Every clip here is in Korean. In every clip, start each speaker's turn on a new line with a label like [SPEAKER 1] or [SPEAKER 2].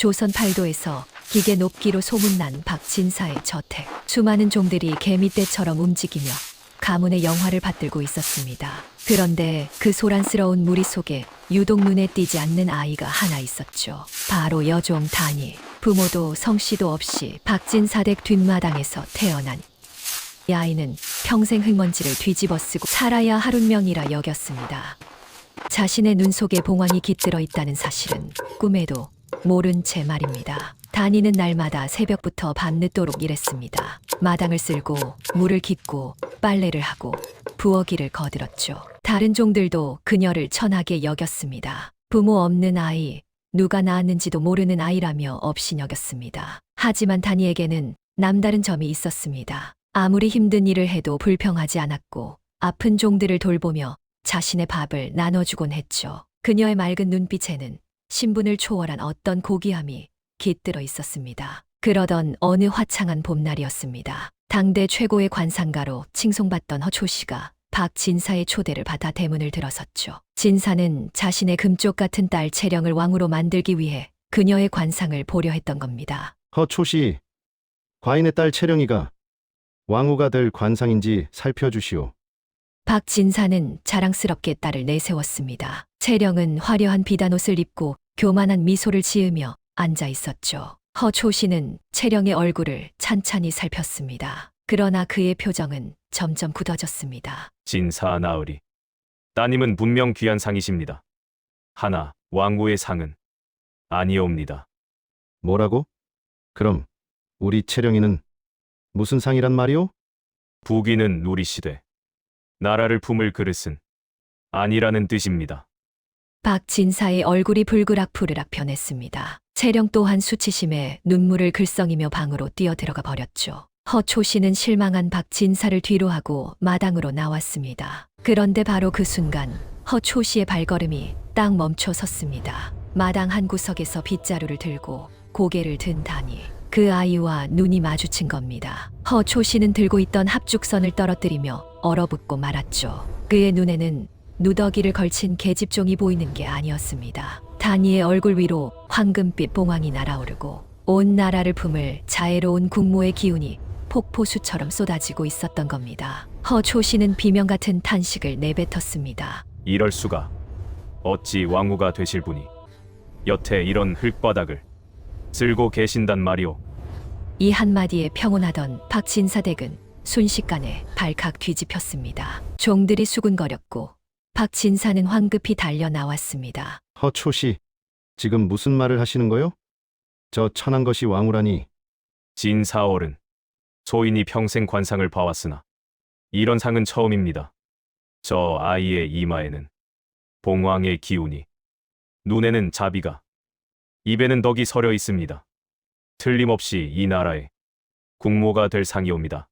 [SPEAKER 1] 조선 팔도에서 기계 높기로 소문난 박진사의 저택. 수많은 종들이 개미떼처럼 움직이며 가문의 영화를 받들고 있었습니다. 그런데 그 소란스러운 무리 속에 유독 눈에 띄지 않는 아이가 하나 있었죠. 바로 여종 단이. 부모도 성씨도 없이 박진사댁 뒷마당에서 태어난 이 아이는 평생 흙먼지를 뒤집어쓰고 살아야 하룬명이라 여겼습니다. 자신의 눈 속에 봉황이 깃들어 있다는 사실은 꿈에도 모른 채 말입니다. 단이는 날마다 새벽부터 밤늦도록 일했습니다. 마당을 쓸고 물을 깃고 빨래를 하고 부엌일을 거들었죠. 다른 종들도 그녀를 천하게 여겼습니다. 부모 없는 아이, 누가 낳았는지도 모르는 아이라며 업신여겼습니다. 하지만 단이에게는 남다른 점이 있었습니다. 아무리 힘든 일을 해도 불평하지 않았고 아픈 종들을 돌보며 자신의 밥을 나눠주곤 했죠. 그녀의 맑은 눈빛에는 신분을 초월한 어떤 고귀함이 깃들어 있었습니다. 그러던 어느 화창한 봄날이었습니다. 당대 최고의 관상가로 칭송받던 허초씨가 박진사의 초대를 받아 대문을 들어섰죠. 진사는 자신의 금쪽 같은 딸 채령을 왕으로 만들기 위해 그녀의 관상을 보려 했던 겁니다.
[SPEAKER 2] 허초씨, 과인의 딸 채령이가 왕후가 될 관상인지 살펴주시오.
[SPEAKER 1] 박진사는 자랑스럽게 딸을 내세웠습니다. 채령은 화려한 비단옷을 입고 교만한 미소를 지으며 앉아 있었죠. 허초씨는 채령의 얼굴을 찬찬히 살폈습니다. 그러나 그의 표정은 점점 굳어졌습니다.
[SPEAKER 3] 진사 나으리. 따님은 분명 귀한 상이십니다. 하나 왕후의 상은 아니옵니다.
[SPEAKER 2] 뭐라고? 그럼 우리 채령이는 무슨 상이란 말이오?
[SPEAKER 3] 부귀는 누리시되 나라를 품을 그릇은 아니라는 뜻입니다.
[SPEAKER 1] 박진사의 얼굴이 불그락푸르락 변했습니다. 채령 또한 수치심에 눈물을 글썽이며 방으로 뛰어들어가 버렸죠. 허초씨는 실망한 박진사를 뒤로하고 마당으로 나왔습니다. 그런데 바로 그 순간 허초씨의 발걸음이 딱 멈춰 섰습니다. 마당 한 구석에서 빗자루를 들고 고개를 든 단이 그 아이와 눈이 마주친 겁니다. 허초씨는 들고 있던 합죽선을 떨어뜨리며 얼어붙고 말았죠. 그의 눈에는 누더기를 걸친 계집종이 보이는 게 아니었습니다. 단이의 얼굴 위로 황금빛 봉황이 날아오르고 온 나라를 품을 자애로운 국모의 기운이 폭포수처럼 쏟아지고 있었던 겁니다. 허초씨는 비명 같은 탄식을 내뱉었습니다.
[SPEAKER 3] 이럴 수가. 어찌 왕후가 되실 분이 여태 이런 흙바닥을 쓸고 계신단 말이오.
[SPEAKER 1] 이 한마디에 평온하던 박진사댁은 순식간에 발칵 뒤집혔습니다. 종들이 수군거렸고 박진사는 황급히 달려 나왔습니다.
[SPEAKER 2] 허초씨, 지금 무슨 말을 하시는 거요? 저 천한 것이 왕후라니.
[SPEAKER 3] 진사어른. 소인이 평생 관상을 봐왔으나 이런 상은 처음입니다. 저 아이의 이마에는 봉황의 기운이, 눈에는 자비가, 입에는 덕이 서려 있습니다. 틀림없이 이 나라의 국모가 될 상이옵니다.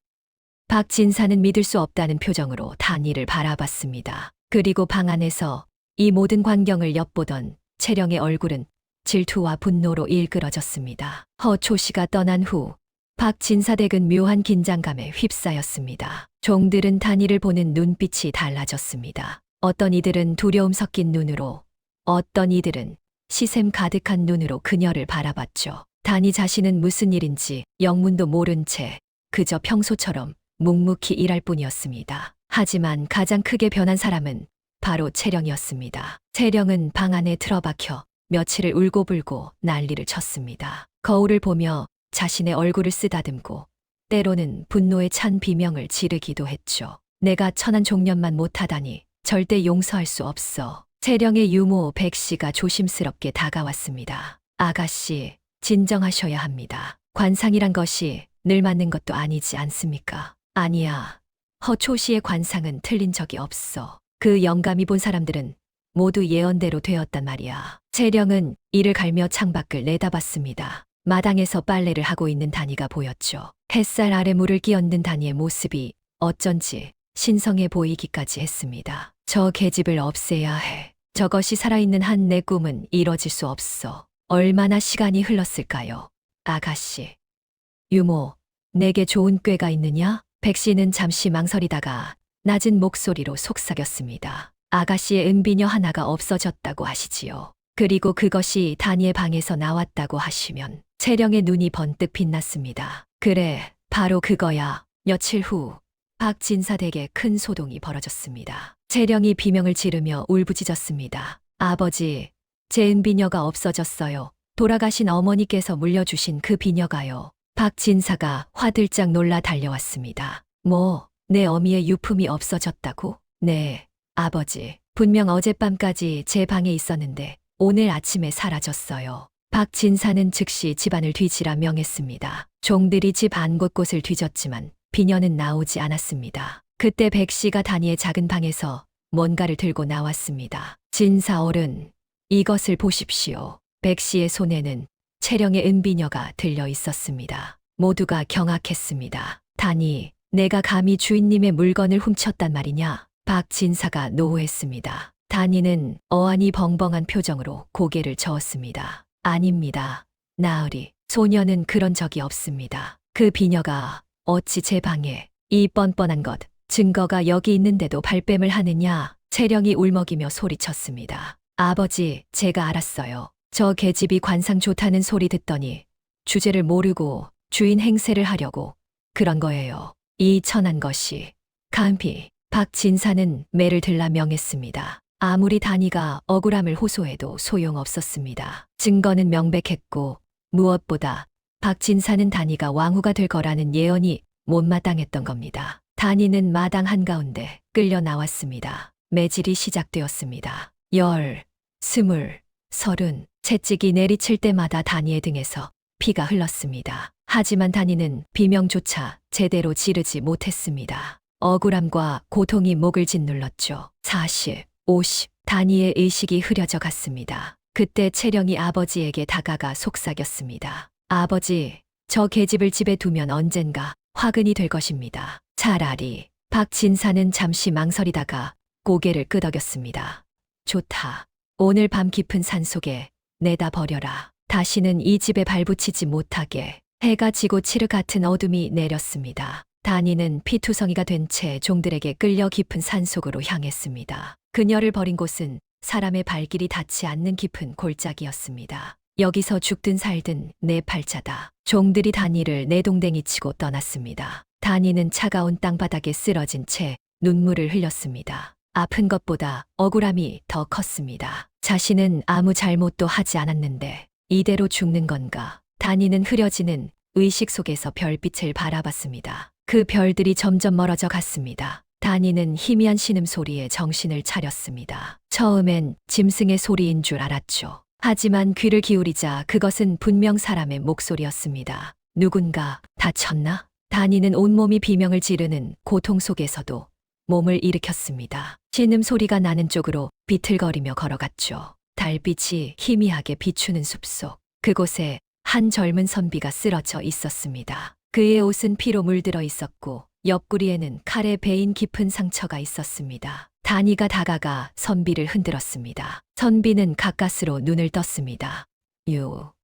[SPEAKER 1] 박진사는 믿을 수 없다는 표정으로 단이를 바라봤습니다. 그리고 방 안에서 이 모든 광경을 엿보던 채령의 얼굴은 질투와 분노로 일그러졌습니다. 허초씨가 떠난 후 박진사댁은 묘한 긴장감에 휩싸였습니다. 종들은 단이를 보는 눈빛이 달라졌습니다. 어떤 이들은 두려움 섞인 눈으로, 어떤 이들은 시샘 가득한 눈으로 그녀를 바라봤죠. 단이 자신은 무슨 일인지 영문도 모른 채 그저 평소처럼 묵묵히 일할 뿐이었습니다. 하지만 가장 크게 변한 사람은 바로 채령이었습니다. 채령은 방 안에 틀어박혀 며칠을 울고불고 난리를 쳤습니다. 거울을 보며 자신의 얼굴을 쓰다듬고 때로는 분노에 찬 비명을 지르기도 했죠. 내가 천한 종년만 못하다니 절대 용서할 수 없어. 채령의 유모 백씨가 조심스럽게 다가왔습니다. 아가씨, 진정하셔야 합니다. 관상이란 것이 늘 맞는 것도 아니지 않습니까? 아니야. 허초씨의 관상은 틀린 적이 없어. 그 영감이 본 사람들은 모두 예언대로 되었단 말이야. 채령은 이를 갈며 창밖을 내다봤습니다. 마당에서 빨래를 하고 있는 단이가 보였죠. 햇살 아래 물을 끼얹는 단이의 모습이 어쩐지 신성해 보이기까지 했습니다. 저 계집을 없애야 해. 저것이 살아있는 한 내 꿈은 이뤄질 수 없어. 얼마나 시간이 흘렀을까요? 아가씨. 유모, 내게 좋은 꾀가 있느냐? 백씨는 잠시 망설이다가 낮은 목소리로 속삭였습니다. 아가씨의 은비녀 하나가 없어졌다고 하시지요. 그리고 그것이 다니의 방에서 나왔다고 하시면 채령의 눈이 번뜩 빛났습니다. 그래, 바로 그거야. 며칠 후 박진사 댁에 큰 소동이 벌어졌습니다. 채령이 비명을 지르며 울부짖었습니다. 아버지, 제 은비녀가 없어졌어요. 돌아가신 어머니께서 물려주신 그 비녀가요. 박진사가 화들짝 놀라 달려왔습니다. 뭐, 내 어미의 유품이 없어졌다고? 네, 아버지. 분명 어젯밤까지 제 방에 있었는데 오늘 아침에 사라졌어요. 박진사는 즉시 집안을 뒤지라 명했습니다. 종들이 집 안 곳곳을 뒤졌지만 비녀는 나오지 않았습니다. 그때 백씨가 다니의 작은 방에서 뭔가를 들고 나왔습니다. 진사 어른, 이것을 보십시오. 백씨의 손에는 채령의 은비녀가 들려 있었습니다. 모두가 경악했습니다. 다니, 내가 감히 주인님의 물건을 훔쳤단 말이냐? 박진사가 노호했습니다. 다니는 어안이 벙벙한 표정으로 고개를 저었습니다. 아닙니다. 나으리, 소녀는 그런 적이 없습니다. 그 비녀가 어찌 제 방에 이 뻔뻔한 것, 증거가 여기 있는데도 발뺌을 하느냐? 채령이 울먹이며 소리쳤습니다. 아버지, 제가 알았어요. 저 계집이 관상 좋다는 소리 듣더니 주제를 모르고 주인 행세를 하려고 그런 거예요. 이 천한 것이 감히. 박진사는 매를 들라 명했습니다. 아무리 다니가 억울함을 호소해도 소용없었습니다. 증거는 명백했고 무엇보다 박진사는 다니가 왕후가 될 거라는 예언이 못마땅했던 겁니다. 다니는 마당 한가운데 끌려 나왔습니다. 매질이 시작되었습니다. 10, 20, 30, 채찍이 내리칠 때마다 다니의 등에서 피가 흘렀습니다. 하지만 다니는 비명조차 제대로 지르지 못했습니다. 억울함과 고통이 목을 짓눌렀죠. 40, 50, 다니의 의식이 흐려져 갔습니다. 그때 채령이 아버지에게 다가가 속삭였습니다. 아버지, 저 계집을 집에 두면 언젠가 화근이 될 것입니다. 차라리. 박진사는 잠시 망설이다가 고개를 끄덕였습니다. 좋다. 오늘 밤 깊은 산속에 내다 버려라. 다시는 이 집에 발붙이지 못하게. 해가 지고 칠흑 같은 어둠이 내렸습니다. 다니는 피투성이가 된 채 종들에게 끌려 깊은 산속으로 향했습니다. 그녀를 버린 곳은 사람의 발길이 닿지 않는 깊은 골짜기였습니다. 여기서 죽든 살든 내 팔자다. 종들이 다니를 내동댕이 치고 떠났습니다. 다니는 차가운 땅바닥에 쓰러진 채 눈물을 흘렸습니다. 아픈 것보다 억울함이 더 컸습니다. 자신은 아무 잘못도 하지 않았는데 이대로 죽는 건가? 다니는 흐려지는 의식 속에서 별빛을 바라봤습니다. 그 별들이 점점 멀어져 갔습니다. 다니는 희미한 신음소리에 정신을 차렸습니다. 처음엔 짐승의 소리인 줄 알았죠. 하지만 귀를 기울이자 그것은 분명 사람의 목소리였습니다. 누군가 다쳤나? 다니는 온몸이 비명을 지르는 고통 속에서도 몸을 일으켰습니다. 신음소리가 나는 쪽으로 비틀거리며 걸어갔죠. 달빛이 희미하게 비추는 숲속. 그곳에 한 젊은 선비가 쓰러져 있었습니다. 그의 옷은 피로 물들어 있었고 옆구리에는 칼에 베인 깊은 상처가 있었습니다. 다니가 다가가 선비를 흔들었습니다. 선비는 가까스로 눈을 떴습니다.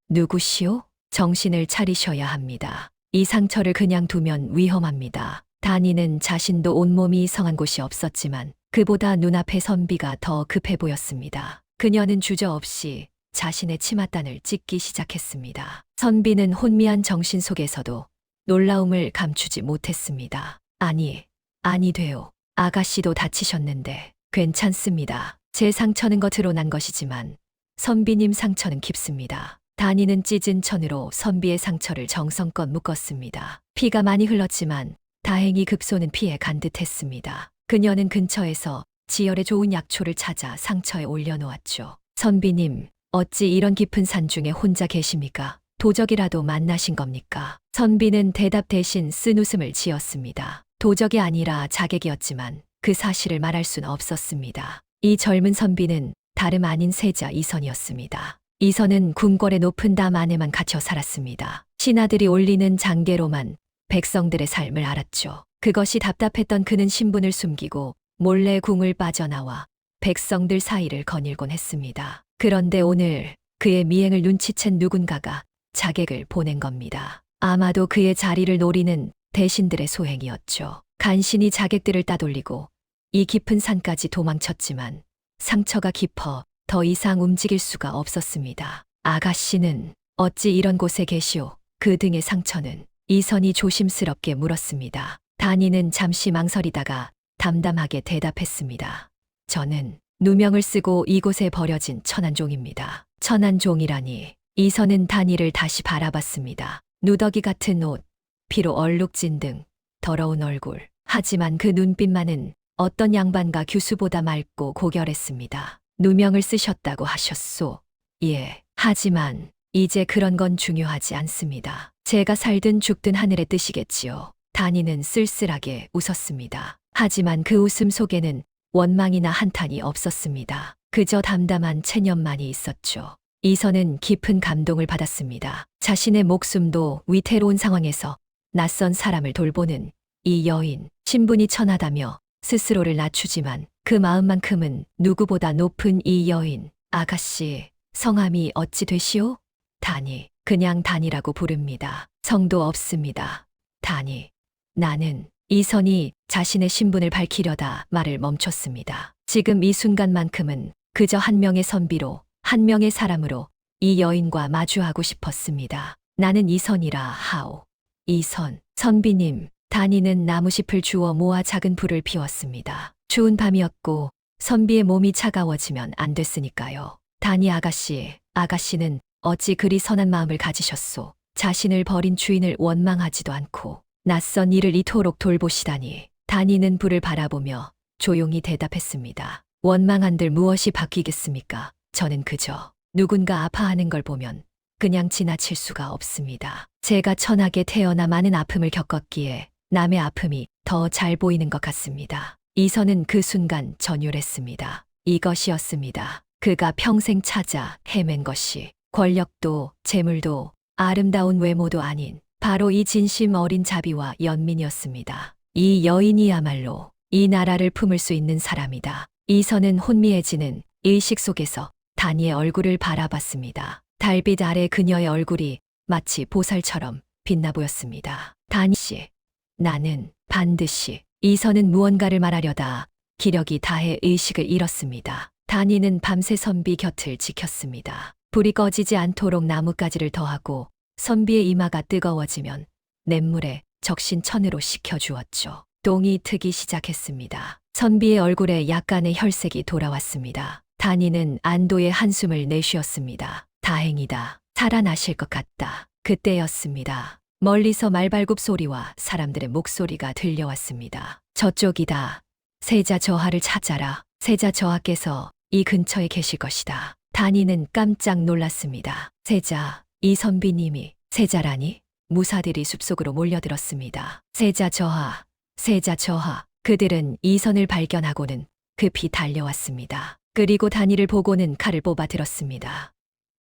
[SPEAKER 1] 누구시오? 정신을 차리셔야 합니다. 이 상처를 그냥 두면 위험합니다. 다니는 자신도 온몸이 성한 곳이 없었지만 그보다 눈앞의 선비가 더 급해 보였습니다. 그녀는 주저없이 자신의 치맛단을 찢기 시작했습니다. 선비는 혼미한 정신 속에서도 놀라움을 감추지 못했습니다. 아니 돼요. 아가씨도 다치셨는데 괜찮습니다. 제 상처는 겉으로 난 것이지만 선비님 상처는 깊습니다. 다니는 찢은 천으로 선비의 상처를 정성껏 묶었습니다. 피가 많이 흘렀지만 다행히 급소는 피해 간 듯했습니다. 그녀는 근처에서 지혈에 좋은 약초를 찾아 상처에 올려놓았죠. 선비님, 어찌 이런 깊은 산 중에 혼자 계십니까? 도적이라도 만나신 겁니까? 선비는 대답 대신 쓴 웃음을 지었습니다. 도적이 아니라 자객이었지만 그 사실을 말할 순 없었습니다. 이 젊은 선비는 다름 아닌 세자 이선이었습니다. 이선은 궁궐의 높은 담 안에만 갇혀 살았습니다. 신하들이 올리는 장계로만 백성들의 삶을 알았죠. 그것이 답답했던 그는 신분을 숨기고 몰래 궁을 빠져나와 백성들 사이를 거닐곤 했습니다. 그런데 오늘 그의 미행을 눈치챈 누군가가 자객을 보낸 겁니다. 아마도 그의 자리를 노리는 대신들의 소행이었죠. 간신히 자객들을 따돌리고 이 깊은 산까지 도망쳤지만 상처가 깊어 더 이상 움직일 수가 없었습니다. 아가씨는 어찌 이런 곳에 계시오? 그 등의 상처는? 이선이 조심스럽게 물었습니다. 단이는 잠시 망설이다가 담담하게 대답했습니다. 저는 누명을 쓰고 이곳에 버려진 천한종입니다. 천한종이라니. 이선은 단이를 다시 바라봤습니다. 누더기 같은 옷, 피로 얼룩진 등 더러운 얼굴. 하지만 그 눈빛만은 어떤 양반가 규수보다 맑고 고결했습니다. 누명을 쓰셨다고 하셨소. 예. 하지만 이제 그런 건 중요하지 않습니다. 제가 살든 죽든 하늘의 뜻이겠지요. 단이는 쓸쓸하게 웃었습니다. 하지만 그 웃음 속에는 원망이나 한탄이 없었습니다. 그저 담담한 체념만이 있었죠. 이선은 깊은 감동을 받았습니다. 자신의 목숨도 위태로운 상황에서 낯선 사람을 돌보는 이 여인, 신분이 천하다며 스스로를 낮추지만 그 마음만큼은 누구보다 높은 이 여인. 아가씨, 성함이 어찌 되시오? 단이. 그냥 단이라고 부릅니다. 성도 없습니다. 단이. 나는. 이선이 자신의 신분을 밝히려다 말을 멈췄습니다. 지금 이 순간만큼은 그저 한 명의 선비로, 한 명의 사람으로 이 여인과 마주하고 싶었습니다. 나는 이선이라 하오. 이선. 선비님. 단이는 나무잎을 주워 모아 작은 불을 피웠습니다. 추운 밤이었고 선비의 몸이 차가워지면 안 됐으니까요. 단이 아가씨, 아가씨는 어찌 그리 선한 마음을 가지셨소. 자신을 버린 주인을 원망하지도 않고 낯선 이를 이토록 돌보시다니. 단이는 불을 바라보며 조용히 대답했습니다. 원망한들 무엇이 바뀌겠습니까? 저는 그저 누군가 아파하는 걸 보면 그냥 지나칠 수가 없습니다. 제가 천하게 태어나 많은 아픔을 겪었기에 남의 아픔이 더 잘 보이는 것 같습니다. 이선은 그 순간 전율했습니다. 이것이었습니다. 그가 평생 찾아 헤맨 것이. 권력도 재물도 아름다운 외모도 아닌 바로 이 진심 어린 자비와 연민이었습니다. 이 여인이야말로 이 나라를 품을 수 있는 사람이다. 이선은 혼미해지는 의식 속에서 단이의 얼굴을 바라봤습니다. 달빛 아래 그녀의 얼굴이 마치 보살처럼 빛나 보였습니다. 단이 씨, 나는 반드시. 이선은 무언가를 말하려다 기력이 다해 의식을 잃었습니다. 단이는 밤새 선비 곁을 지켰습니다. 불이 꺼지지 않도록 나뭇가지를 더하고 선비의 이마가 뜨거워지면 냇물에 적신 천으로 식혀주었죠. 똥이 트기 시작했습니다. 선비의 얼굴에 약간의 혈색이 돌아왔습니다. 단이는 안도의 한숨을 내쉬었습니다. 다행이다. 살아나실 것 같다. 그때였습니다. 멀리서 말발굽 소리와 사람들의 목소리가 들려왔습니다. 저쪽이다. 세자 저하를 찾아라. 세자 저하께서 이 근처에 계실 것이다. 단이는 깜짝 놀랐습니다. 세자, 이 선비님이. 세자라니? 무사들이 숲속으로 몰려들었습니다. 세자 저하, 세자 저하. 그들은 이선을 발견하고는 급히 달려왔습니다. 그리고 단이를 보고는 칼을 뽑아 들었습니다.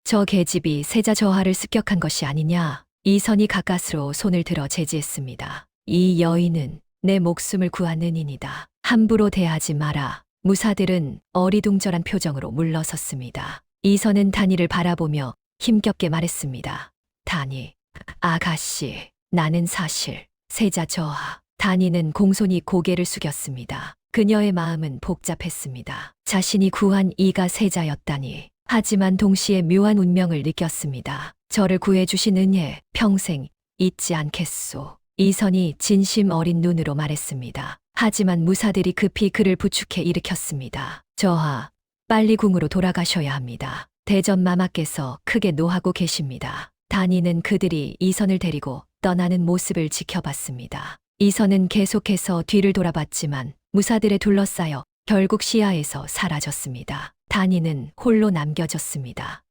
[SPEAKER 1] 저 계집이 세자 저하를 습격한 것이 아니냐? 이선이 가까스로 손을 들어 제지했습니다. 이 여인은 내 목숨을 구한 은인이다. 함부로 대하지 마라. 무사들은 어리둥절한 표정으로 물러섰습니다. 이선은 단이를 바라보며 힘겹게 말했습니다. 단이, 아가씨, 나는 사실 세자 저하. 단이는 공손히 고개를 숙였습니다. 그녀의 마음은 복잡했습니다. 자신이 구한 이가 세자였다니. 하지만 동시에 묘한 운명을 느꼈습니다. 저를 구해주신 은혜 평생 잊지 않겠소. 이선이 진심 어린 눈으로 말했습니다. 하지만 무사들이 급히 그를 부축해 일으켰습니다. 저하, 빨리 궁으로 돌아가셔야 합니다. 대전 마마께서 크게 노하고 계십니다. 단이는 그들이 이선을 데리고 떠나는 모습을 지켜봤습니다. 이선은 계속해서 뒤를 돌아봤지만 무사들에 둘러싸여 결국 시야에서 사라졌습니다. 단이는 홀로 남겨졌습니다.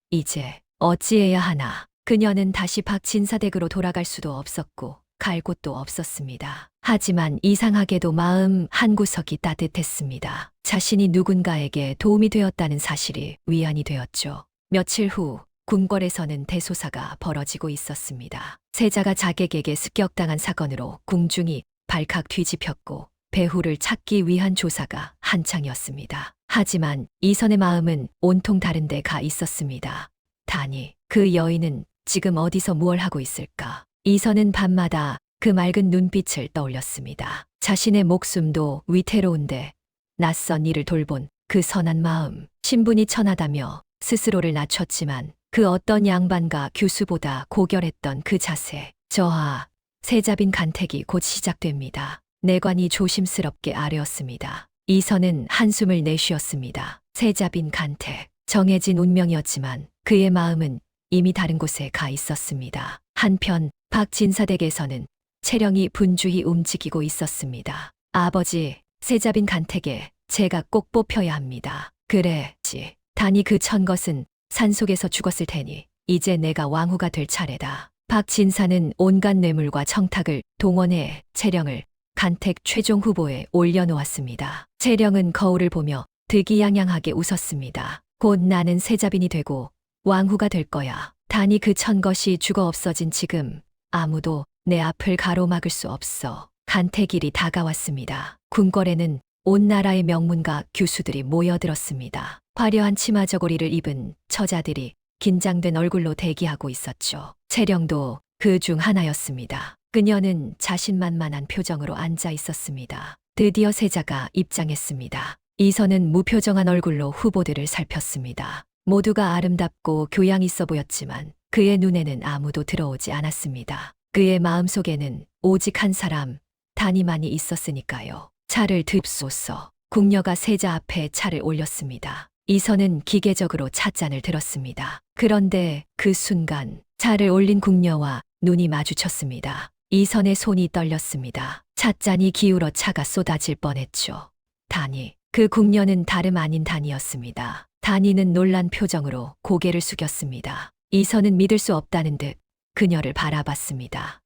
[SPEAKER 1] 이제 어찌해야 하나. 그녀는 다시 박진사댁으로 돌아갈 수도 없었고 갈 곳도 없었습니다. 하지만 이상하게도 마음 한구석이 따뜻했습니다. 자신이 누군가에게 도움이 되었다는 사실이 위안이 되었죠. 며칠 후 궁궐에서는 대소사가 벌어지고 있었습니다. 세자가 자객에게 습격당한 사건으로 궁중이 발칵 뒤집혔고 배후를 찾기 위한 조사가 한창이었습니다. 하지만 이선의 마음은 온통 다른 데 가 있었습니다. 단이, 그 여인은 지금 어디서 무얼 하고 있을까? 이선은 밤마다 그 맑은 눈빛을 떠올렸습니다. 자신의 목숨도 위태로운데 낯선 이를 돌본 그 선한 마음, 신분이 천하다며 스스로를 낮췄지만 그 어떤 양반과 교수보다 고결했던 그 자세. 저하, 세자빈 간택이 곧 시작됩니다. 내관이 조심스럽게 아뢰었습니다. 이선은 한숨을 내쉬었습니다. 세자빈 간택, 정해진 운명이었지만 그의 마음은 이미 다른 곳에 가 있었습니다. 한편 박 진사댁에서는 채령이 분주히 움직이고 있었습니다. 아버지, 세자빈 간택에 제가 꼭 뽑혀야 합니다. 그래지. 단이 그 천것은 산속에서 죽었을 테니 이제 내가 왕후가 될 차례다. 박 진사는 온갖 뇌물과 청탁을 동원해 채령을 간택 최종 후보에 올려놓았습니다. 채령은 거울을 보며 득이양양하게 웃었습니다. 곧 나는 세자빈이 되고 왕후가 될 거야. 단이 그 천것이 죽어 없어진 지금 아무도 내 앞을 가로막을 수 없어. 간택일이 다가왔습니다. 궁궐에는 온 나라의 명문가 교수들이 모여들었습니다. 화려한 치마 저고리를 입은 처자들이 긴장된 얼굴로 대기하고 있었죠. 채령도 그 중 하나였습니다. 그녀는 자신만만한 표정으로 앉아 있었습니다. 드디어 세자가 입장했습니다. 이선은 무표정한 얼굴로 후보들을 살폈습니다. 모두가 아름답고 교양 있어 보였지만 그의 눈에는 아무도 들어오지 않았습니다. 그의 마음속에는 오직 한 사람, 단이만이 있었으니까요. 차를 듭소서. 궁녀가 세자 앞에 차를 올렸습니다. 이선은 기계적으로 찻잔을 들었습니다. 그런데 그 순간 차를 올린 궁녀와 눈이 마주쳤습니다. 이선의 손이 떨렸습니다. 찻잔이 기울어 차가 쏟아질 뻔했죠. 단이, 그 궁녀는 다름 아닌 단이었습니다. 단이는 놀란 표정으로 고개를 숙였습니다. 이선은 믿을 수 없다는 듯 그녀를 바라봤습니다.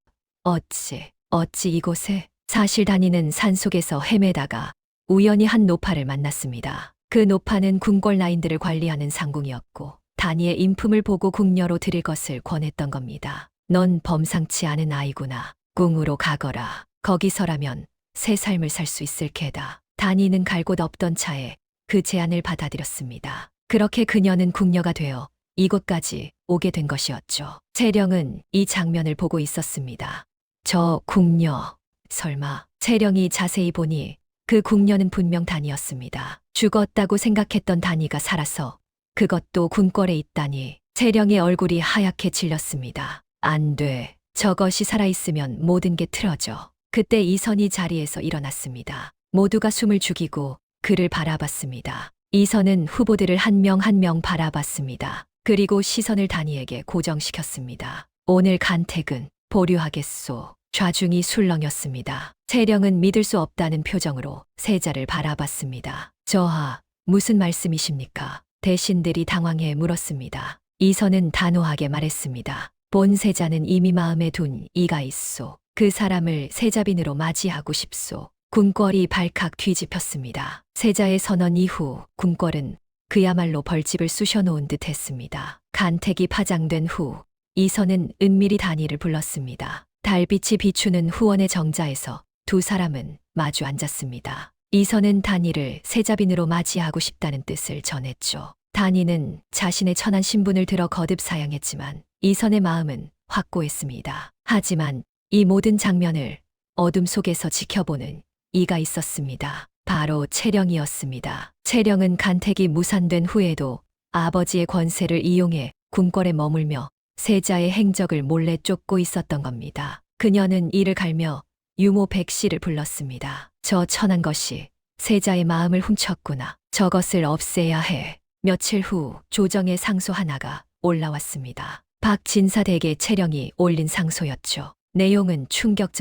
[SPEAKER 1] 어찌 이곳에? 사실 단이는 산속에서 헤매다가 우연히 한 노파를 만났습니다. 그 노파는 궁궐 라인들을 관리하는 상궁이었고 단이의 인품을 보고 궁녀로 드릴 것을 권했던 겁니다. 넌 범상치 않은 아이구나. 궁으로 가거라. 거기서라면 새 삶을 살 수 있을 게다. 단이는 갈 곳 없던 차에 그 제안을 받아들였습니다. 그렇게 그녀는 궁녀가 되어 이곳까지 오게 된 것이었죠. 채령은 이 장면을 보고 있었습니다. 저 궁녀, 설마. 채령이 자세히 보니 그 궁녀는 분명 단이었습니다. 죽었다고 생각했던 단이가 살아서 그것도 궁궐에 있다니. 채령의 얼굴이 하얗게 질렸습니다. 안 돼. 저것이 살아있으면 모든 게 틀어져. 그때 이선이 자리에서 일어났습니다. 모두가 숨을 죽이고 그를 바라봤습니다. 이선은 후보들을 한 명 한 명 바라봤습니다. 그리고 시선을 단이에게 고정시켰습니다. 오늘 간택은 보류하겠소. 좌중이 술렁였습니다. 채령은 믿을 수 없다는 표정으로 세자를 바라봤습니다. 저하, 무슨 말씀이십니까? 대신들이 당황해 물었습니다. 이선은 단호하게 말했습니다. 본 세자는 이미 마음에 둔 이가 있소. 그 사람을 세자빈으로 맞이하고 싶소. 궁궐이 발칵 뒤집혔습니다. 세자의 선언 이후 궁궐은 그야말로 벌집을 쑤셔놓은 듯 했습니다. 간택이 파장된 후 이선은 은밀히 단이를 불렀습니다. 달빛이 비추는 후원의 정자에서 두 사람은 마주 앉았습니다. 이선은 단이를 세자빈으로 맞이하고 싶다는 뜻을 전했죠. 단이는 자신의 천한 신분을 들어 거듭 사양했지만 이선의 마음은 확고했습니다. 하지만 이 모든 장면을 어둠 속에서 지켜보는 이가 있었습니다. 바로 채령이었습니다. 채령은 간택이 무산된 후에도 아버지의 권세를 이용해 궁궐에 머물며 세자의 행적을 몰래 쫓고 있었던 겁니다. 그녀는 이를 갈며 유모 백씨를 불렀습니다. 저 천한 것이 세자의 마음을 훔쳤구나. 저것을 없애야 해. 며칠 후 조정의 상소 하나가 올라왔습니다. 박 진사댁의 채령이 올린 상소였죠. 내용은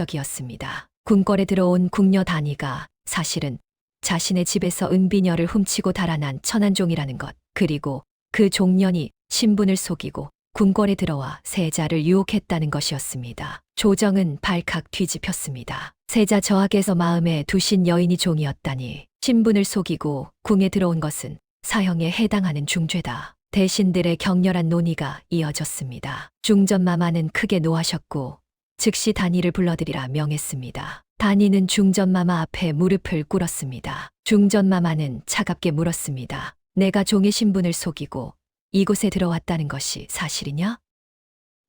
[SPEAKER 1] 충격적이었습니다. 궁궐에 들어온 궁녀 단이가 사실은 자신의 집에서 은비녀를 훔치고 달아난 천한종이라는 것, 그리고 그 종년이 신분을 속이고 궁궐에 들어와 세자를 유혹했다는 것이었습니다. 조정은 발칵 뒤집혔습니다. 세자 저하께서 마음에 두신 여인이 종이었다니, 신분을 속이고 궁에 들어온 것은 사형에 해당하는 중죄다. 대신들의 격렬한 논의가 이어졌습니다. 중전마마는 크게 노하셨고 즉시 단이를 불러들이라 명했습니다. 단이는 중전마마 앞에 무릎을 꿇었습니다. 중전마마는 차갑게 물었습니다. 내가 종의 신분을 속이고 이곳에 들어왔다는 것이 사실이냐?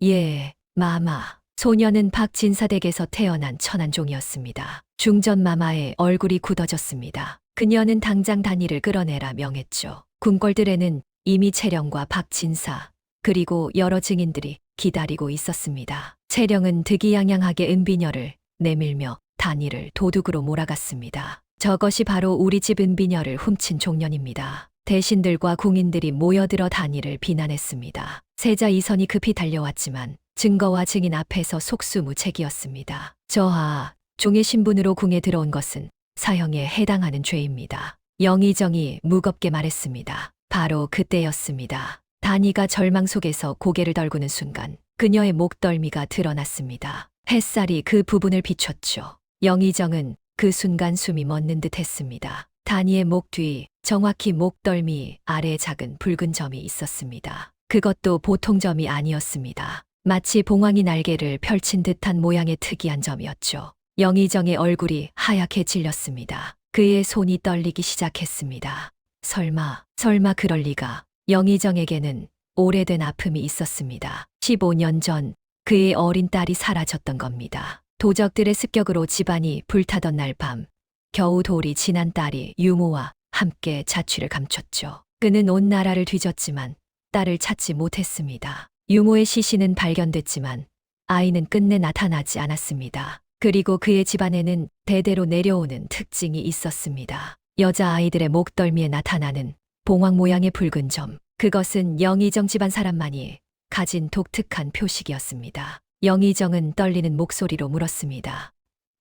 [SPEAKER 1] 예, 마마. 소녀는 박진사 댁에서 태어난 천안종이었습니다. 중전마마의 얼굴이 굳어졌습니다. 그녀는 당장 단이를 끌어내라 명했죠. 궁궐들에는 이미 채령과 박진사 그리고 여러 증인들이 기다리고 있었습니다. 채령은 득이양양하게 은비녀를 내밀며 단이를 도둑으로 몰아갔습니다. 저것이 바로 우리 집 은비녀를 훔친 종년입니다. 대신들과 궁인들이 모여들어 단이를 비난했습니다. 세자 이선이 급히 달려왔지만 증거와 증인 앞에서 속수무책이었습니다. 저하, 종의 신분으로 궁에 들어온 것은 사형에 해당하는 죄입니다. 영의정이 무겁게 말했습니다. 바로 그때였습니다. 단이가 절망 속에서 고개를 떨구는 순간 그녀의 목덜미가 드러났습니다. 햇살이 그 부분을 비췄죠. 영의정은 그 순간 숨이 멎는 듯 했습니다. 단이의 목 뒤, 정확히 목덜미 아래에 작은 붉은 점이 있었습니다. 그것도 보통 점이 아니었습니다. 마치 봉황이 날개를 펼친 듯한 모양의 특이한 점이었죠. 영의정의 얼굴이 하얗게 질렸습니다. 그의 손이 떨리기 시작했습니다. 설마 그럴 리가. 영의정에게는 오래된 아픔이 있었습니다. 15년 전 그의 어린 딸이 사라졌던 겁니다. 도적들의 습격으로 집안이 불타던 날 밤, 겨우 돌이 지난 딸이 유모와 함께 자취를 감췄죠. 그는 온 나라를 뒤졌지만 딸을 찾지 못했습니다. 유모의 시신은 발견됐지만 아이는 끝내 나타나지 않았습니다. 그리고 그의 집안에는 대대로 내려오는 특징이 있었습니다. 여자아이들의 목덜미에 나타나는 봉황 모양의 붉은 점, 그것은 영의정 집안 사람만이 가진 독특한 표식이었습니다. 영의정은 떨리는 목소리로 물었습니다.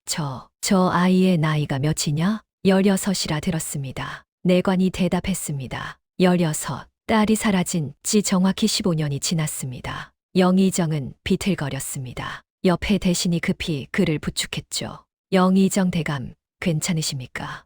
[SPEAKER 1] 저 아이의 나이가 몇이냐? 16이라 들었습니다. 내관이 대답했습니다. 16, 딸이 사라진 지 정확히 15년이 지났습니다. 영의정은 비틀거렸습니다. 옆에 대신이 급히 그를 부축했죠. 영의정 대감, 괜찮으십니까?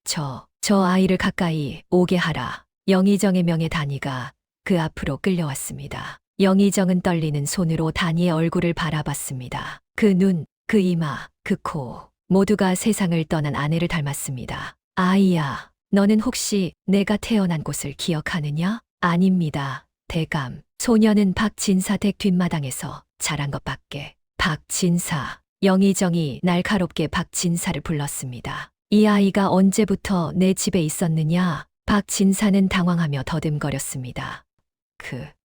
[SPEAKER 1] 저 아이를 가까이 오게 하라. 영의정의 명의 단이가 그 앞으로 끌려왔습니다. 영의정은 떨리는 손으로 단이의 얼굴을 바라봤습니다. 그 눈, 그 이마, 그 코, 모두가 세상을 떠난 아내를 닮았습니다. 아이야, 너는 혹시 내가 태어난 곳을 기억하느냐? 아닙니다, 대감. 소녀는 박진사 댁 뒷마당에서 자란 것밖에. 박진사. 영의정이 날카롭게 박진사를 불렀습니다. 이 아이가 언제부터 내 집에 있었느냐? 박진사는 당황하며 더듬거렸습니다.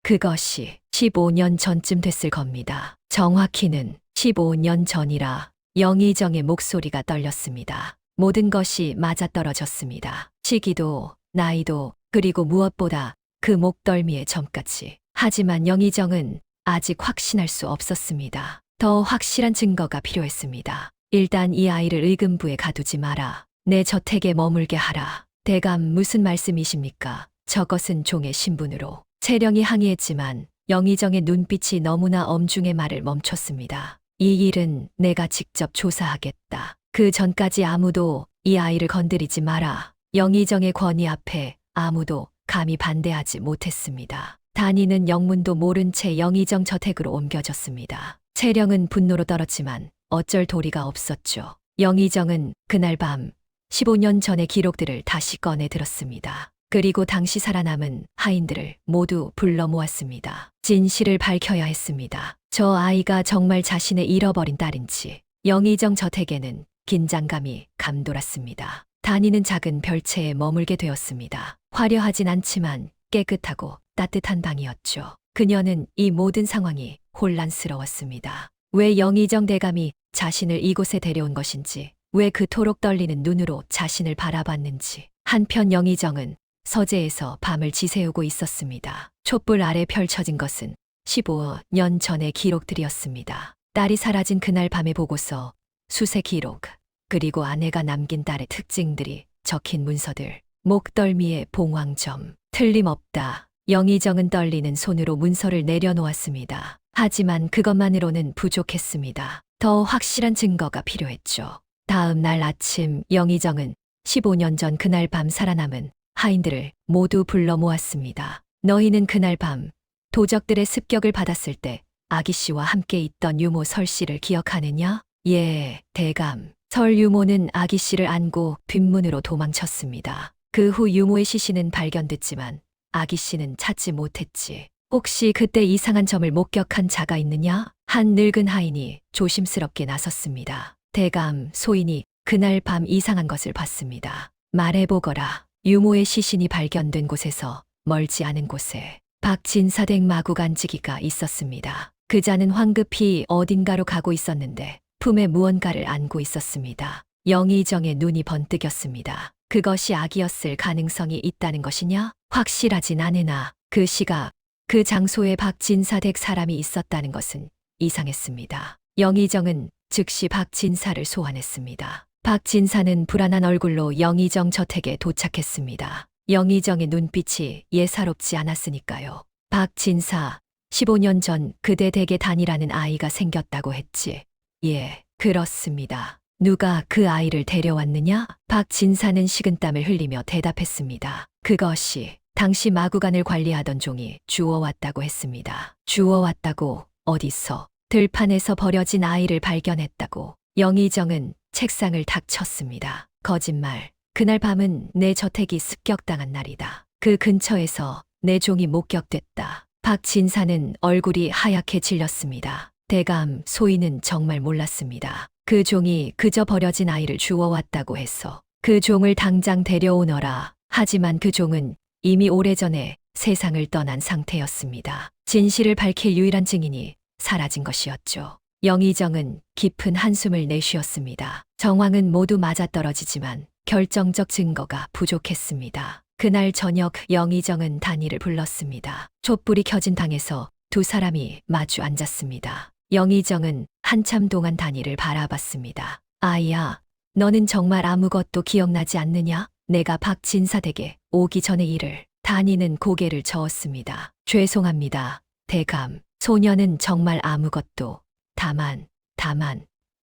[SPEAKER 1] 그것이 15년 전쯤 됐을 겁니다. 정확히는 15년 전이라. 영의정의 목소리가 떨렸습니다. 모든 것이 맞아떨어졌습니다. 시기도, 나이도, 그리고 무엇보다 그 목덜미의 점까지. 하지만 영의정은 아직 확신할 수 없었습니다. 더 확실한 증거가 필요했습니다. 일단 이 아이를 의금부에 가두지 마라. 내 저택에 머물게 하라. 대감, 무슨 말씀이십니까? 저것은 종의 신분으로. 채령이 항의했지만 영의정의 눈빛이 너무나 엄중해 말을 멈췄습니다. 이 일은 내가 직접 조사하겠다. 그 전까지 아무도 이 아이를 건드리지 마라. 영의정의 권위 앞에 아무도 감히 반대하지 못했습니다. 단이는 영문도 모른 채 영의정 저택으로 옮겨졌습니다. 채령은 분노로 떨었지만 어쩔 도리가 없었죠. 영의정은 그날 밤 15년 전의 기록들을 다시 꺼내 들었습니다. 그리고 당시 살아남은 하인들을 모두 불러 모았습니다. 진실을 밝혀야 했습니다. 저 아이가 정말 자신의 잃어버린 딸인지. 영의정 저택에는 긴장감이 감돌았습니다. 단이는 작은 별채에 머물게 되었습니다. 화려하진 않지만 깨끗하고 따뜻한 방이었죠. 그녀는 이 모든 상황이 혼란스러웠습니다. 왜 영의정 대감이 자신을 이곳에 데려온 것인지, 왜 그토록 떨리는 눈으로 자신을 바라봤는지. 한편 영의정은 서재에서 밤을 지새우고 있었습니다. 촛불 아래 펼쳐진 것은 15년 전의 기록들이었습니다. 딸이 사라진 그날 밤의 보고서, 수색 기록, 그리고 아내가 남긴 딸의 특징들이 적힌 문서들, 목덜미의 봉황점. 틀림없다. 영의정은 떨리는 손으로 문서를 내려놓았습니다. 하지만 그것만으로는 부족했습니다. 더 확실한 증거가 필요했죠. 다음 날 아침 영의정은 15년 전 그날 밤 살아남은 하인들을 모두 불러 모았습니다. 너희는 그날 밤 도적들의 습격을 받았을 때 아기 씨와 함께 있던 유모 설 씨를 기억하느냐? 예, 대감. 설 유모는 아기 씨를 안고 뒷문으로 도망쳤습니다. 그 후 유모의 시신은 발견됐지만 아기 씨는 찾지 못했지. 혹시 그때 이상한 점을 목격한 자가 있느냐? 한 늙은 하인이 조심스럽게 나섰습니다. 대감 소인이 그날 밤 이상한 것을 봤습니다. 말해보거라. 유모의 시신이 발견된 곳에서 멀지 않은 곳에 박진사댁 마구간지기가 있었습니다. 그자는 황급히 어딘가로 가고 있었는데 품에 무언가를 안고 있었습니다. 영의정의 눈이 번뜩였습니다. 그것이 악이었을 가능성이 있다는 것이냐? 확실하진 않으나 그 시각, 그 장소에 박진사댁 사람이 있었다는 것은 이상했습니다. 영의정은 즉시 박진사를 소환했습니다. 박진사는 불안한 얼굴로 영의정 저택에 도착했습니다. 영의정의 눈빛이 예사롭지 않았으니까요. 박진사, 15년 전 그대 댁에 단이라는 아이가 생겼다고 했지. 예, 그렇습니다. 누가 그 아이를 데려왔느냐? 박진사는 식은땀을 흘리며 대답했습니다. 그것이 당시 마구간을 관리하던 종이 주워왔다고 했습니다. 주워왔다고? 어디서? 들판에서 버려진 아이를 발견했다고. 영의정은 책상을 탁 쳤습니다. 거짓말. 그날 밤은 내 저택이 습격당한 날이다. 그 근처에서 내 종이 목격됐다. 박진사는 얼굴이 하얗게 질렸습니다. 대감 소인은 정말 몰랐습니다. 그 종이 그저 버려진 아이를 주워왔다고 해서 그 종을 당장 데려오너라. 하지만 그 종은 이미 오래전에 세상을 떠난 상태였습니다. 진실을 밝힐 유일한 증인이 사라진 것이었죠. 영의정은 깊은 한숨을 내쉬었습니다. 정황은 모두 맞아떨어지지만 결정적 증거가 부족했습니다. 그날 저녁 영의정은 단이를 불렀습니다. 촛불이 켜진 방에서 두 사람이 마주 앉았습니다. 영의정은 한참 동안 단이를 바라봤습니다. 아이야, 너는 정말 아무것도 기억나지 않느냐? 내가 박진사 댁에 오기 전의 일을. 단이는 고개를 저었습니다. 죄송합니다, 대감. 소녀는 정말 아무것도. 다만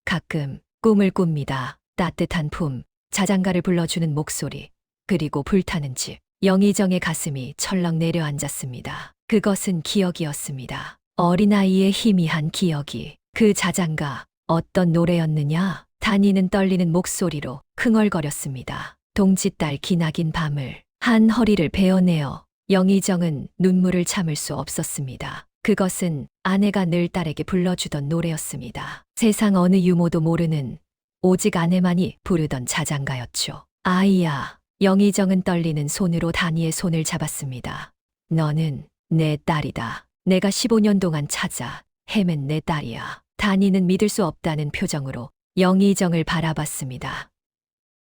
[SPEAKER 1] 가끔 꿈을 꿉니다. 따뜻한 품, 자장가를 불러주는 목소리, 그리고 불타는 집. 영의정의 가슴이 철렁 내려앉았습니다. 그것은 기억이었습니다. 어린아이의 희미한 기억이. 그 자장가, 어떤 노래였느냐? 단이는 떨리는 목소리로 흥얼거렸습니다. 동짓달 기나긴 밤을. 한 허리를 베어내어. 영의정은 눈물을 참을 수 없었습니다. 그것은 아내가 늘 딸에게 불러주던 노래였습니다. 세상 어느 유모도 모르는, 오직 아내만이 부르던 자장가였죠. 아이야. 영의정은 떨리는 손으로 단이의 손을 잡았습니다. 너는 내 딸이다. 내가 15년 동안 찾아 헤맨 내 딸이야. 단이는 믿을 수 없다는 표정으로 영의정을 바라봤습니다.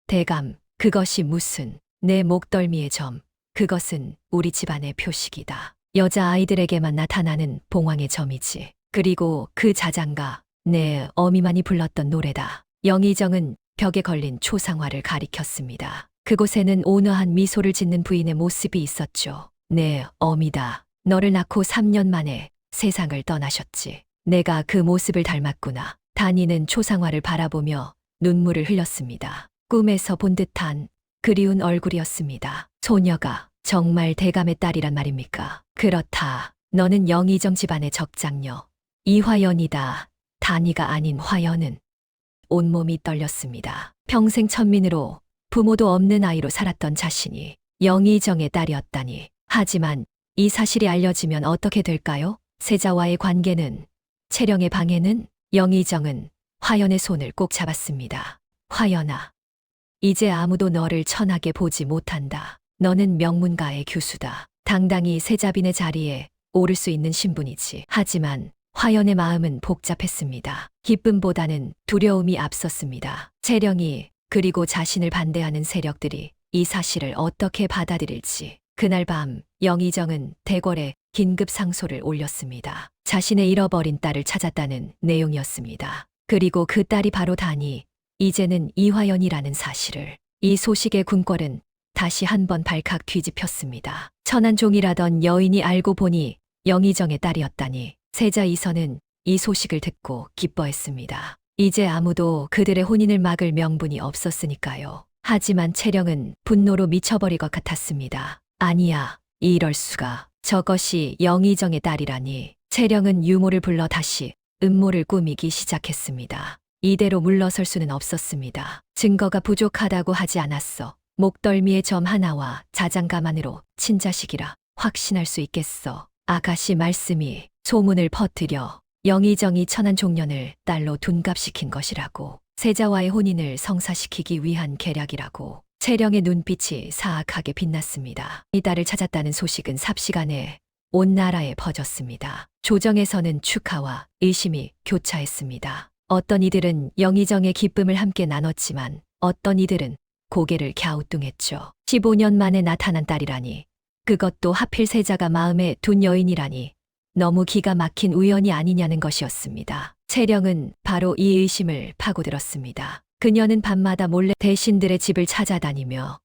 [SPEAKER 1] 대감, 그것이 무슨, 내 목덜미의 점, 그것은 우리 집안의 표식이다. 여자아이들에게만 나타나는 봉황의 점이지. 그리고 그 자장가, 내 어미만이 불렀던 노래다. 영의정은 벽에 걸린 초상화를 가리켰습니다. 그곳에는 온화한 미소를 짓는 부인의 모습이 있었죠. 내 어미다. 너를 낳고 3년 만에 세상을 떠나셨지. 내가 그 모습을 닮았구나. 단이는 초상화를 바라보며 눈물을 흘렸습니다. 꿈에서 본 듯한 그리운 얼굴이었습니다. 소녀가 정말 대감의 딸이란 말입니까? 그렇다. 너는 영의정 집안의 적장녀. 이화연이다. 단이가 아닌 화연은. 온몸이 떨렸습니다. 평생 천민으로 부모도 없는 아이로 살았던 자신이 영의정의 딸이었다니. 하지만 이 사실이 알려지면 어떻게 될까요? 세자와의 관계는, 채령의 방해는? 영의정은 화연의 손을 꼭 잡았습니다. 화연아, 이제 아무도 너를 천하게 보지 못한다. 너는 명문가의 교수다. 당당히 세자빈의 자리에 오를 수 있는 신분이지. 하지만 화연의 마음은 복잡했습니다. 기쁨보다는 두려움이 앞섰습니다. 채령이, 그리고 자신을 반대하는 세력들이 이 사실을 어떻게 받아들일지. 그날 밤 영의정은 대궐에 긴급 상소를 올렸습니다. 자신의 잃어버린 딸을 찾았다는 내용이었습니다. 그리고 그 딸이 바로 단이, 이제는 이화연이라는 사실을. 이 소식의 궁궐은 다시 한번 발칵 뒤집혔습니다. 천한 종이라던 여인이 알고 보니 영의정의 딸이었다니. 세자 이선은 이 소식을 듣고 기뻐했습니다. 이제 아무도 그들의 혼인을 막을 명분이 없었으니까요. 하지만 채령은 분노로 미쳐버릴 것 같았습니다. 아니야, 이럴 수가. 저것이 영의정의 딸이라니. 채령은 유모를 불러 다시 음모를 꾸미기 시작했습니다. 이대로 물러설 수는 없었습니다. 증거가 부족하다고 하지 않았어. 목덜미의 점 하나와 자장가만으로 친자식이라 확신할 수 있겠어. 아가씨 말씀이 소문을 퍼뜨려 영의정이 천안 종년을 딸로 둔갑시킨 것이라고, 세자와의 혼인을 성사시키기 위한 계략이라고. 채령의 눈빛이 사악하게 빛났습니다. 이 딸을 찾았다는 소식은 삽시간에 온 나라에 퍼졌습니다. 조정에서는 축하와 의심이 교차했습니다. 어떤 이들은 영의정의 기쁨을 함께 나눴지만 어떤 이들은 고개를 갸우뚱했죠. 15년 만에 나타난 딸이라니, 그것도 하필 세자가 마음에 둔 여인이라니 너무 기가 막힌 우연이 아니냐는 것이었습니다. 채령은 바로 이 의심을 파고들었습니다. 그녀는 밤마다 몰래 대신들의 집을 찾아다니며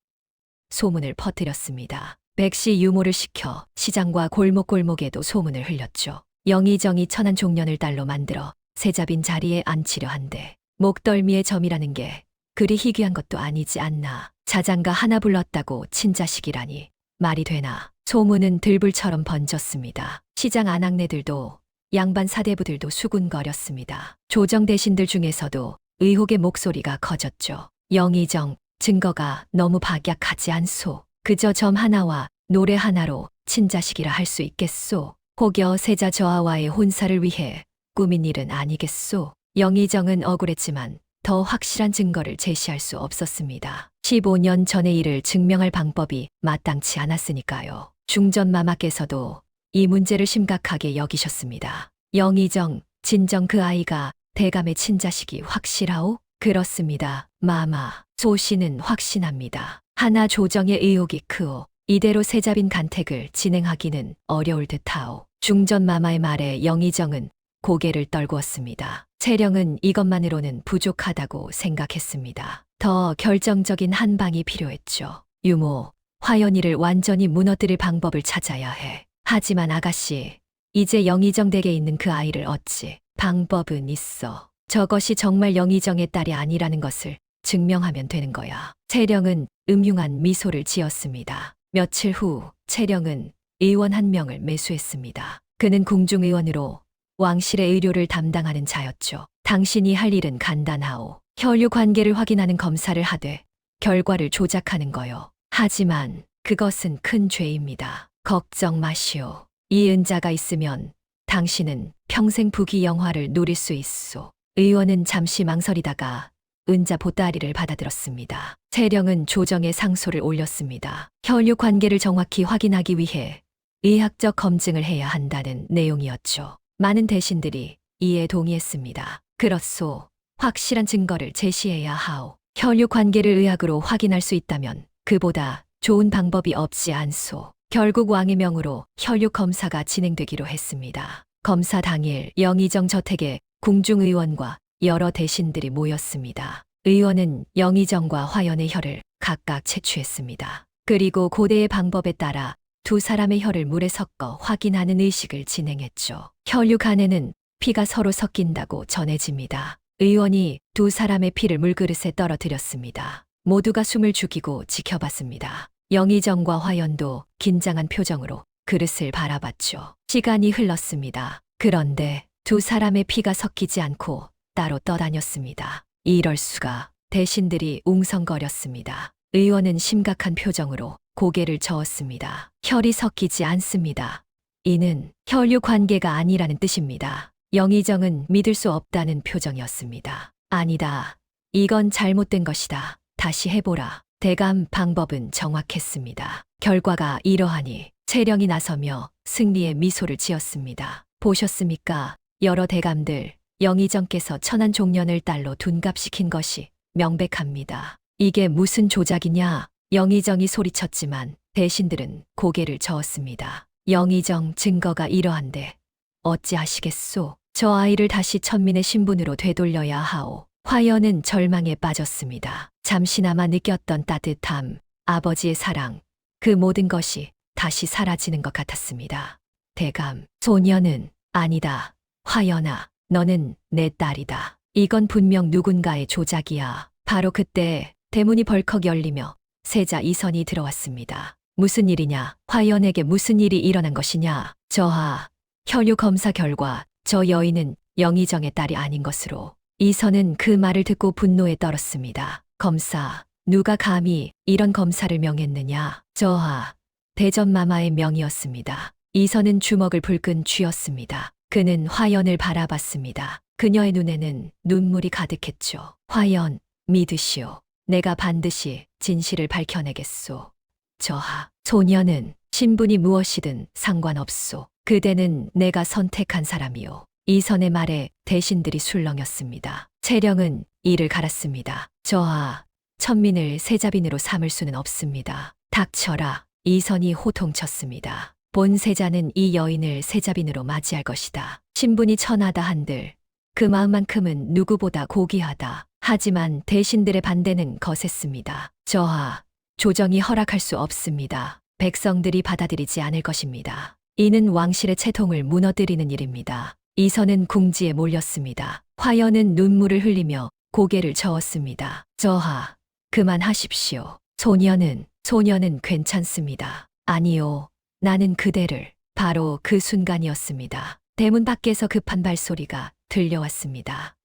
[SPEAKER 1] 소문을 퍼뜨렸습니다. 백시 유모를 시켜 시장과 골목골목에도 소문을 흘렸죠. 영의정이 천안 종년을 딸로 만들어 세자빈 자리에 앉히려 한데 목덜미의 점이라는 게 그리 희귀한 것도 아니지 않나. 자장가 하나 불렀다고 친자식이라니 말이 되나. 소문은 들불처럼 번졌습니다. 시장 안악내들도 양반 사대부들도 수군거렸습니다. 조정 대신들 중에서도 의혹의 목소리가 커졌죠. 영의정, 증거가 너무 박약하지 않소. 그저 점 하나와 노래 하나로 친자식이라 할 수 있겠소. 혹여 세자 저하와의 혼사를 위해 꾸민 일은 아니겠소. 영의정은 억울했지만 더 확실한 증거를 제시할 수 없었습니다. 15년 전의 일을 증명할 방법이 마땅치 않았으니까요. 중전마마께서도 이 문제를 심각하게 여기셨습니다. 영의정, 진정 그 아이가 대감의 친자식이 확실하오? 그렇습니다. 마마, 소씨는 확신합니다. 하나 조정의 의혹이 크오. 이대로 세자빈 간택을 진행하기는 어려울 듯하오. 중전마마의 말에 영의정은 고개를 떨구었습니다. 채령은 이것만으로는 부족하다고 생각했습니다. 더 결정적인 한 방이 필요했죠. 유모, 화연이를 완전히 무너뜨릴 방법을 찾아야 해. 하지만 아가씨, 이제 영의정 댁에 있는 그 아이를 어찌. 방법은 있어. 저것이 정말 영의정의 딸이 아니라는 것을 증명하면 되는 거야. 채령은 음흉한 미소를 지었습니다. 며칠 후 채령은 의원 한 명을 매수했습니다. 그는 궁중의원으로 왕실의 의료를 담당하는 자였죠. 당신이 할 일은 간단하오. 혈류 관계를 확인하는 검사를 하되 결과를 조작하는 거요. 하지만 그것은 큰 죄입니다. 걱정 마시오. 이 은자가 있으면 당신은 평생 부귀 영화를 누릴 수 있소. 의원은 잠시 망설이다가 은자 보따리를 받아들었습니다. 채령은 조정에 상소를 올렸습니다. 혈류 관계를 정확히 확인하기 위해 의학적 검증을 해야 한다는 내용이었죠. 많은 대신들이 이에 동의했습니다. 그렇소. 확실한 증거를 제시해야 하오. 혈류 관계를 의학으로 확인할 수 있다면 그보다 좋은 방법이 없지 않소. 결국 왕의 명으로 혈류 검사가 진행되기로 했습니다. 검사 당일 영의정 저택에 궁중의원과 여러 대신들이 모였습니다. 의원은 영의정과 화연의 혈을 각각 채취했습니다. 그리고 고대의 방법에 따라 두 사람의 혈을 물에 섞어 확인하는 의식을 진행했죠. 혈류 간에는 피가 서로 섞인다고 전해집니다. 의원이 두 사람의 피를 물그릇에 떨어뜨렸습니다. 모두가 숨을 죽이고 지켜봤습니다. 영의정과 화연도 긴장한 표정으로 그릇을 바라봤죠. 시간이 흘렀습니다. 그런데 두 사람의 피가 섞이지 않고 따로 떠다녔습니다. 이럴 수가. 대신들이 웅성거렸습니다. 의원은 심각한 표정으로 고개를 저었습니다. 혈이 섞이지 않습니다. 이는 혈류 관계가 아니라는 뜻입니다. 영의정은 믿을 수 없다는 표정이었습니다. 아니다. 이건 잘못된 것이다. 다시 해보라. 대감 방법은 정확했습니다. 결과가 이러하니 채령이 나서며 승리의 미소를 지었습니다. 보셨습니까? 여러 대감들, 영의정께서 천안 종년을 딸로 둔갑시킨 것이 명백합니다. 이게 무슨 조작이냐? 영의정이 소리쳤지만 대신들은 고개를 저었습니다. 영의정 증거가 이러한데 어찌하시겠소? 저 아이를 다시 천민의 신분으로 되돌려야 하오. 화연은 절망에 빠졌습니다. 잠시나마 느꼈던 따뜻함, 아버지의 사랑, 그 모든 것이 다시 사라지는 것 같았습니다. 대감, 소녀는 아니다. 화연아, 너는 내 딸이다. 이건 분명 누군가의 조작이야. 바로 그때 대문이 벌컥 열리며 세자 이선이 들어왔습니다. 무슨 일이냐? 화연에게 무슨 일이 일어난 것이냐? 저하, 혈류 검사 결과 저 여인은 영의정의 딸이 아닌 것으로. 이선은 그 말을 듣고 분노에 떨었습니다. 검사, 누가 감히 이런 검사를 명했느냐? 저하, 대전마마의 명이었습니다. 이선은 주먹을 불끈 쥐었습니다. 그는 화연을 바라봤습니다. 그녀의 눈에는 눈물이 가득했죠. 화연, 믿으시오. 내가 반드시 진실을 밝혀내겠소. 저하, 소녀는 신분이 무엇이든 상관없소. 그대는 내가 선택한 사람이오. 이선의 말에 대신들이 술렁였습니다. 채령은 이를 갈았습니다. 저하, 천민을 세자빈으로 삼을 수는 없습니다. 닥쳐라. 이선이 호통쳤습니다. 본 세자는 이 여인을 세자빈으로 맞이할 것이다. 신분이 천하다 한들 그 마음만큼은 누구보다 고귀하다. 하지만 대신들의 반대는 거셌습니다. 저하, 조정이 허락할 수 없습니다. 백성들이 받아들이지 않을 것입니다. 이는 왕실의 채통을 무너뜨리는 일입니다. 이선은 궁지에 몰렸습니다. 화연은 눈물을 흘리며 고개를 저었습니다. 저하, 그만하십시오. 소녀는 괜찮습니다. 아니요, 나는 그대를. 바로 그 순간이었습니다. 대문 밖에서 급한 발소리가 들려왔습니다.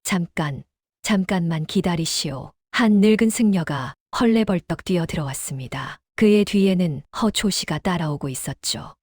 [SPEAKER 1] 잠깐만 기다리시오. 한 늙은 승려가 헐레벌떡 뛰어 들어왔습니다. 그의 뒤에는 허초씨가 따라오고 있었죠.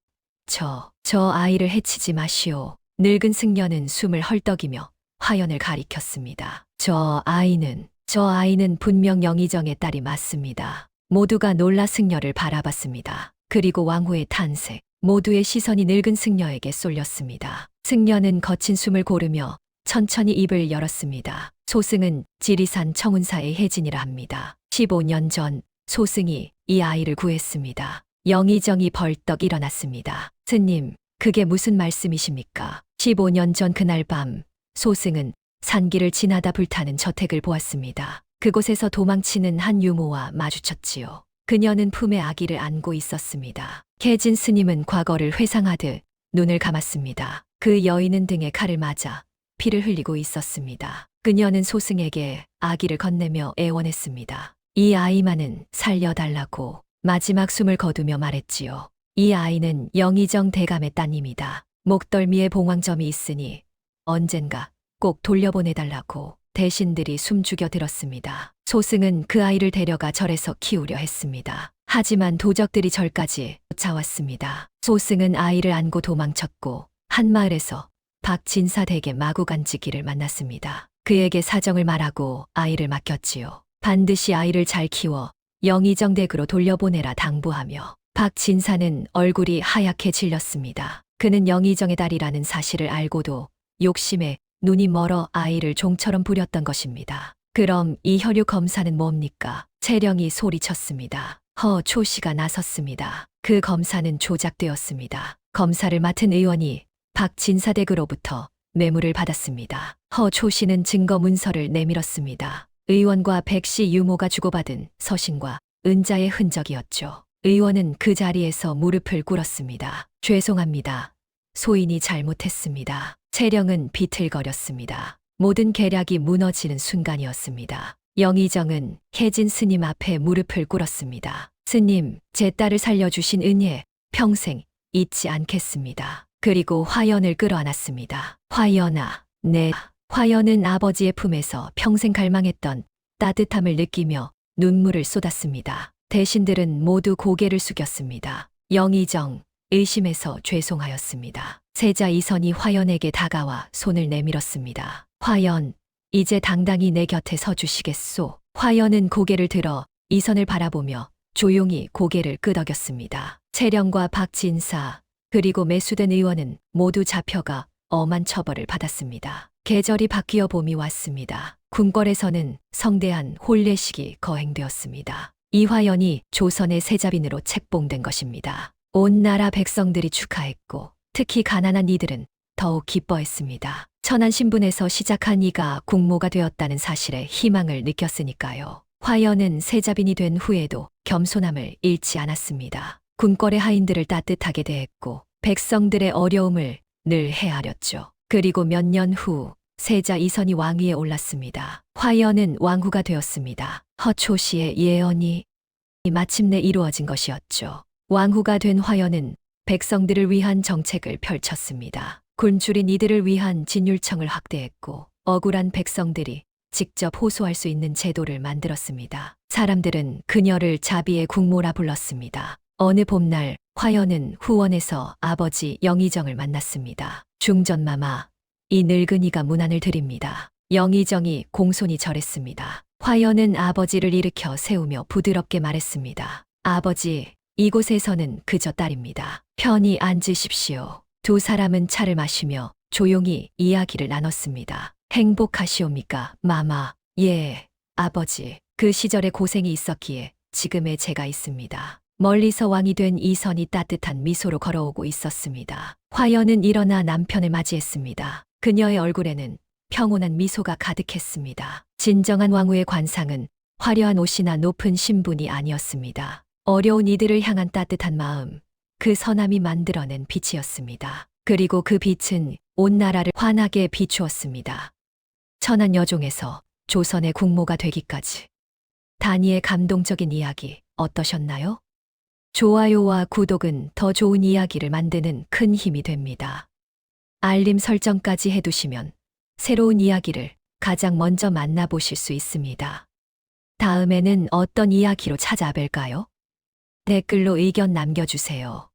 [SPEAKER 1] 저 아이를 해치지 마시오. 늙은 승려는 숨을 헐떡이며 화연을 가리켰습니다. 저 아이는 분명 영의정의 딸이 맞습니다. 모두가 놀라 승려를 바라봤습니다. 그리고 왕후의 탄생, 모두의 시선이 늙은 승려에게 쏠렸습니다. 승려는 거친 숨을 고르며 천천히 입을 열었습니다. 소승은 지리산 청운사의 혜진이라 합니다. 15년 전 소승이 이 아이를 구했습니다. 영의정이 벌떡 일어났습니다. 스님, 그게 무슨 말씀이십니까? 15년 전 그날 밤 소승은 산길을 지나다 불타는 저택을 보았습니다. 그곳에서 도망치는 한 유모와 마주쳤지요. 그녀는 품에 아기를 안고 있었습니다. 혜진 스님은 과거를 회상하듯 눈을 감았습니다. 그 여인은 등에 칼을 맞아 피를 흘리고 있었습니다. 그녀는 소승에게 아기를 건네며 애원했습니다. 이 아이만은 살려달라고 마지막 숨을 거두며 말했지요. 이 아이는 영의정 대감의 따님이다. 목덜미에 봉황점이 있으니 언젠가 꼭 돌려보내달라고 대신들이 숨죽여 들었습니다. 소승은 그 아이를 데려가 절에서 키우려 했습니다. 하지만 도적들이 절까지 쫓아왔습니다. 소승은 아이를 안고 도망쳤고 한 마을에서 박진사 댁의 마구간지기를 만났습니다. 그에게 사정을 말하고 아이를 맡겼지요. 반드시 아이를 잘 키워 영의정 댁으로 돌려보내라 당부하며 박진사는 얼굴이 하얗게 질렸습니다. 그는 영의정의 딸이라는 사실을 알고도 욕심에 눈이 멀어 아이를 종처럼 부렸던 것입니다. 그럼 이 혈육 검사는 뭡니까? 채령이 소리쳤습니다. 허초씨가 나섰습니다. 그 검사는 조작되었습니다. 검사를 맡은 의원이 박진사댁으로부터 뇌물을 받았습니다. 허초씨는 증거 문서를 내밀었습니다. 의원과 백씨 유모가 주고받은 서신과 은자의 흔적이었죠. 의원은 그 자리에서 무릎을 꿇었습니다. 죄송합니다. 소인이 잘못했습니다. 채령은 비틀거렸습니다. 모든 계략이 무너지는 순간이었습니다. 영의정은 혜진 스님 앞에 무릎을 꿇었습니다. 스님, 제 딸을 살려주신 은혜 평생 잊지 않겠습니다. 그리고 화연을 끌어안았습니다. 화연아, 화연은 아버지의 품에서 평생 갈망했던 따뜻함을 느끼며 눈물을 쏟았습니다. 대신들은 모두 고개를 숙였습니다. 영의정, 의심해서 죄송하였습니다. 세자 이선이 화연에게 다가와 손을 내밀었습니다. 화연, 이제 당당히 내 곁에 서주시겠소. 화연은 고개를 들어 이선을 바라보며 조용히 고개를 끄덕였습니다. 채령과 박진사, 그리고 매수된 의원은 모두 잡혀가 엄한 처벌을 받았습니다. 계절이 바뀌어 봄이 왔습니다. 궁궐에서는 성대한 혼례식이 거행되었습니다. 이화연이 조선의 세자빈으로 책봉된 것입니다. 온 나라 백성들이 축하했고 특히 가난한 이들은 더욱 기뻐했습니다. 천한 신분에서 시작한 이가 국모가 되었다는 사실에 희망을 느꼈으니까요. 화연은 세자빈이 된 후에도 겸손함을 잃지 않았습니다. 궁궐의 하인들을 따뜻하게 대했고 백성들의 어려움을 늘 헤아렸죠. 그리고 몇 년 후 세자 이선이 왕위에 올랐습니다. 화연은 왕후가 되었습니다. 허초씨의 예언이 마침내 이루어진 것이었죠. 왕후가 된 화연은 백성들을 위한 정책을 펼쳤습니다. 굶주린 이들을 위한 진율청을 확대했고 억울한 백성들이 직접 호소할 수 있는 제도를 만들었습니다. 사람들은 그녀를 자비의 국모라 불렀습니다. 어느 봄날 화연은 후원에서 아버지 영의정을 만났습니다. 중전마마, 이 늙은이가 문안을 드립니다. 영의정이 공손히 절했습니다. 화연은 아버지를 일으켜 세우며 부드럽게 말했습니다. 아버지, 이곳에서는 그저 딸입니다. 편히 앉으십시오. 두 사람은 차를 마시며 조용히 이야기를 나눴습니다. 행복하시옵니까, 마마? 예, 아버지. 그 시절에 고생이 있었기에 지금의 제가 있습니다. 멀리서 왕이 된 이선이 따뜻한 미소로 걸어오고 있었습니다. 화연은 일어나 남편을 맞이했습니다. 그녀의 얼굴에는 평온한 미소가 가득했습니다. 진정한 왕후의 관상은 화려한 옷이나 높은 신분이 아니었습니다. 어려운 이들을 향한 따뜻한 마음, 그 선함이 만들어낸 빛이었습니다. 그리고 그 빛은 온 나라를 환하게 비추었습니다. 천한 여종에서 조선의 국모가 되기까지. 다니의 감동적인 이야기 어떠셨나요? 좋아요와 구독은 더 좋은 이야기를 만드는 큰 힘이 됩니다. 알림 설정까지 해두시면 새로운 이야기를 가장 먼저 만나보실 수 있습니다. 다음에는 어떤 이야기로 찾아뵐까요? 댓글로 의견 남겨주세요.